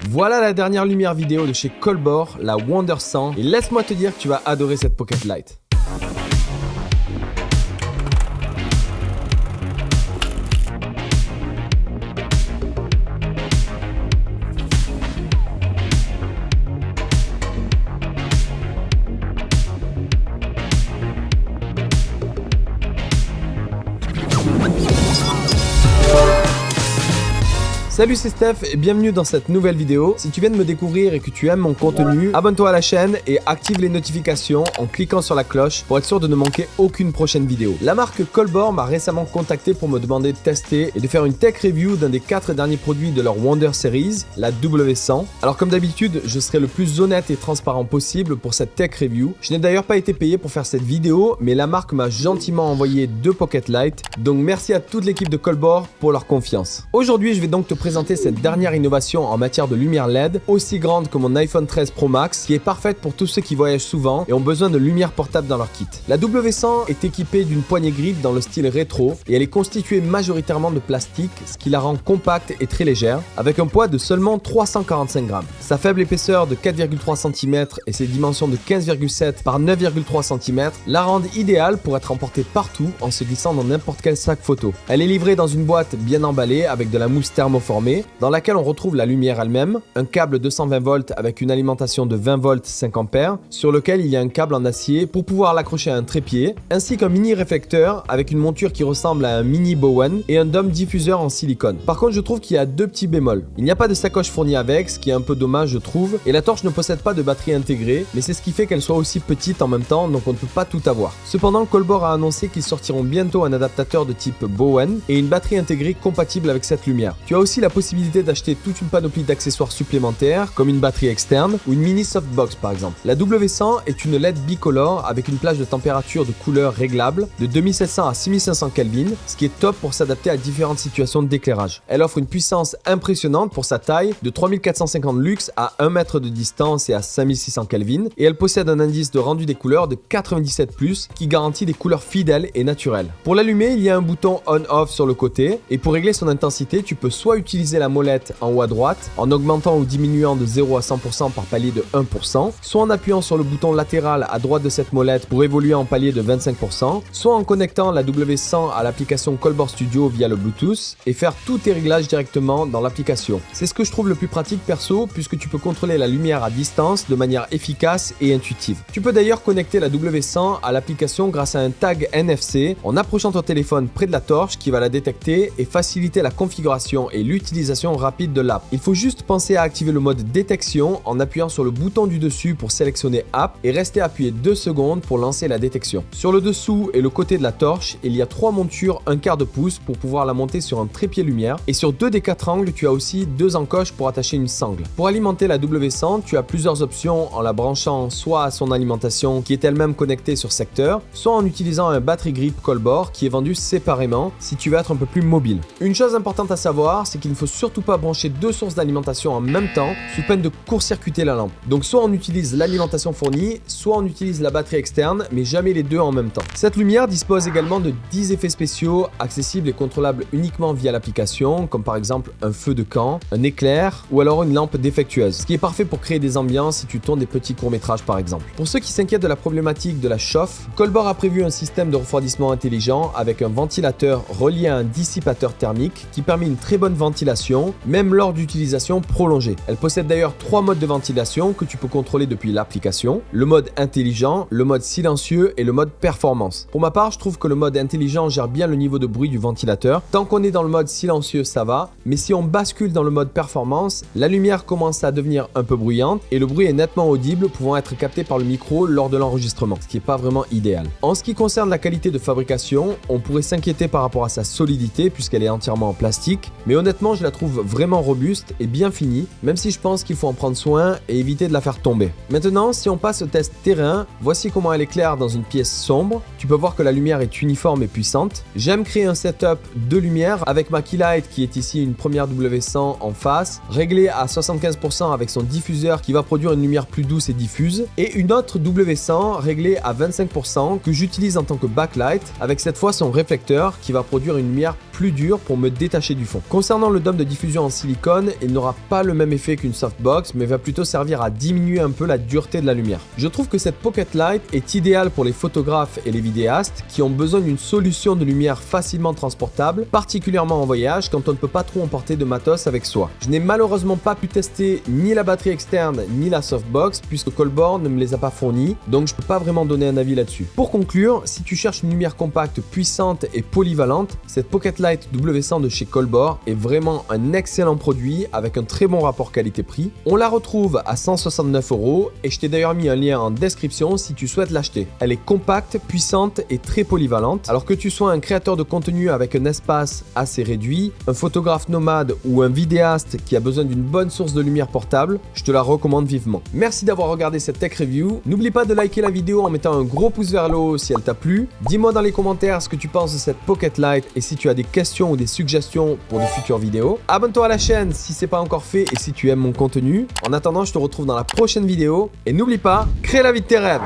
Voilà la dernière lumière vidéo de chez Colbor, la Wonder 100, et laisse-moi te dire que tu vas adorer cette Pocket Light. Salut, c'est Steph et bienvenue dans cette nouvelle vidéo. Si tu viens de me découvrir et que tu aimes mon contenu, abonne-toi à la chaîne et active les notifications en cliquant sur la cloche pour être sûr de ne manquer aucune prochaine vidéo. La marque Colbor m'a récemment contacté pour me demander de tester et de faire une tech review d'un des 4 derniers produits de leur Wonder Series, la W100. Alors comme d'habitude, je serai le plus honnête et transparent possible pour cette tech review. Je n'ai d'ailleurs pas été payé pour faire cette vidéo, mais la marque m'a gentiment envoyé 2 Pocket Light, donc merci à toute l'équipe de Colbor pour leur confiance. Aujourd'hui, je vais donc te présenter cette dernière innovation en matière de lumière LED, aussi grande que mon iPhone 13 Pro Max, qui est parfaite pour tous ceux qui voyagent souvent et ont besoin de lumière portable dans leur kit. La W100 est équipée d'une poignée grip dans le style rétro et elle est constituée majoritairement de plastique, ce qui la rend compacte et très légère, avec un poids de seulement 345 grammes. Sa faible épaisseur de 4,3 cm et ses dimensions de 15,7 par 9,3 cm la rendent idéale pour être emportée partout en se glissant dans n'importe quel sac photo. Elle est livrée dans une boîte bien emballée avec de la mousse thermoformée dans laquelle on retrouve la lumière elle-même, un câble 220 volts avec une alimentation de 20 volts 5 ampères sur lequel il y a un câble en acier pour pouvoir l'accrocher à un trépied, ainsi qu'un mini réflecteur avec une monture qui ressemble à un mini Bowen et un dôme diffuseur en silicone. Par contre, je trouve qu'il y a 2 petits bémols. Il n'y a pas de sacoche fournie avec, ce qui est un peu dommage je trouve, et la torche ne possède pas de batterie intégrée, mais c'est ce qui fait qu'elle soit aussi petite en même temps, donc on ne peut pas tout avoir. Cependant, Colbor a annoncé qu'ils sortiront bientôt un adaptateur de type Bowen et une batterie intégrée compatible avec cette lumière. Tu as aussi la possibilité d'acheter toute une panoplie d'accessoires supplémentaires comme une batterie externe ou une mini softbox par exemple. La W100 est une LED bicolore avec une plage de température de couleur réglable de 2700 à 6500 Kelvin, ce qui est top pour s'adapter à différentes situations d'éclairage. Elle offre une puissance impressionnante pour sa taille de 3450 lux à 1 mètre de distance et à 5600 Kelvin et elle possède un indice de rendu des couleurs de 97+, qui garantit des couleurs fidèles et naturelles. Pour l'allumer, il y a un bouton on-off sur le côté et pour régler son intensité, tu peux soit utiliser la molette en haut à droite en augmentant ou diminuant de 0 à 100% par palier de 1%, soit en appuyant sur le bouton latéral à droite de cette molette pour évoluer en palier de 25%, soit en connectant la W100 à l'application Colbor Studio via le Bluetooth et faire tous tes réglages directement dans l'application. C'est ce que je trouve le plus pratique perso puisque tu peux contrôler la lumière à distance de manière efficace et intuitive. Tu peux d'ailleurs connecter la W100 à l'application grâce à un tag NFC en approchant ton téléphone près de la torche qui va la détecter et faciliter la configuration et l'utilisation rapide de l'app. Il faut juste penser à activer le mode détection en appuyant sur le bouton du dessus pour sélectionner app et rester appuyé 2 secondes pour lancer la détection. Sur le dessous et le côté de la torche, il y a 3 montures 1/4 pouce pour pouvoir la monter sur un trépied lumière et sur 2 des 4 angles, tu as aussi 2 encoches pour attacher une sangle. Pour alimenter la W100, tu as plusieurs options en la branchant soit à son alimentation qui est elle-même connectée sur secteur, soit en utilisant un battery grip Colbor qui est vendu séparément si tu veux être un peu plus mobile. Une chose importante à savoir, c'est qu'il ne faut surtout pas brancher 2 sources d'alimentation en même temps sous peine de court-circuiter la lampe. Donc soit on utilise l'alimentation fournie, soit on utilise la batterie externe, mais jamais les deux en même temps. Cette lumière dispose également de 10 effets spéciaux accessibles et contrôlables uniquement via l'application, comme par exemple un feu de camp, un éclair ou alors une lampe défectueuse, ce qui est parfait pour créer des ambiances si tu tournes des petits courts-métrages par exemple. Pour ceux qui s'inquiètent de la problématique de la chauffe, Colbor a prévu un système de refroidissement intelligent avec un ventilateur relié à un dissipateur thermique qui permet une très bonne ventilation, même lors d'utilisation prolongée. Elle possède d'ailleurs 3 modes de ventilation que tu peux contrôler depuis l'application, le mode intelligent, le mode silencieux et le mode performance. Pour ma part, je trouve que le mode intelligent gère bien le niveau de bruit du ventilateur. Tant qu'on est dans le mode silencieux, ça va, mais si on bascule dans le mode performance, la lumière commence à devenir un peu bruyante et le bruit est nettement audible, pouvant être capté par le micro lors de l'enregistrement, ce qui n'est pas vraiment idéal. En ce qui concerne la qualité de fabrication, on pourrait s'inquiéter par rapport à sa solidité puisqu'elle est entièrement en plastique, mais honnêtement je la trouve vraiment robuste et bien finie, même si je pense qu'il faut en prendre soin et éviter de la faire tomber. Maintenant, si on passe au test terrain, voici comment elle éclaire dans une pièce sombre. tu peux voir que la lumière est uniforme et puissante. J'aime créer un setup de lumière avec ma Keylight qui est ici une première W100 en face, réglée à 75% avec son diffuseur qui va produire une lumière plus douce et diffuse, et une autre W100 réglée à 25% que j'utilise en tant que backlight avec cette fois son réflecteur qui va produire une lumière plus dure pour me détacher du fond. Concernant le dôme de diffusion en silicone, il n'aura pas le même effet qu'une softbox mais va plutôt servir à diminuer un peu la dureté de la lumière. Je trouve que cette Pocket Light est idéale pour les photographes et les vidéastes qui ont besoin d'une solution de lumière facilement transportable, particulièrement en voyage quand on ne peut pas trop emporter de matos avec soi. Je n'ai malheureusement pas pu tester ni la batterie externe ni la softbox puisque Colbor ne me les a pas fournis, donc je peux pas vraiment donner un avis là-dessus. Pour conclure, si tu cherches une lumière compacte, puissante et polyvalente, cette Pocket Light W100 de chez Colbor est vraiment un excellent produit avec un très bon rapport qualité-prix. On la retrouve à 169 € et je t'ai d'ailleurs mis un lien en description si tu souhaites l'acheter. Elle est compacte, puissante et très polyvalente. Alors que tu sois un créateur de contenu avec un espace assez réduit, un photographe nomade ou un vidéaste qui a besoin d'une bonne source de lumière portable, je te la recommande vivement. Merci d'avoir regardé cette tech review. N'oublie pas de liker la vidéo en mettant un gros pouce vers le haut si elle t'a plu. Dis-moi dans les commentaires ce que tu penses de cette Pocket Light et si tu as des questions ou des suggestions pour de futures vidéos. Abonne-toi à la chaîne si c'est pas encore fait et si tu aimes mon contenu. En attendant, je te retrouve dans la prochaine vidéo et n'oublie pas, crée la vie de tes rêves.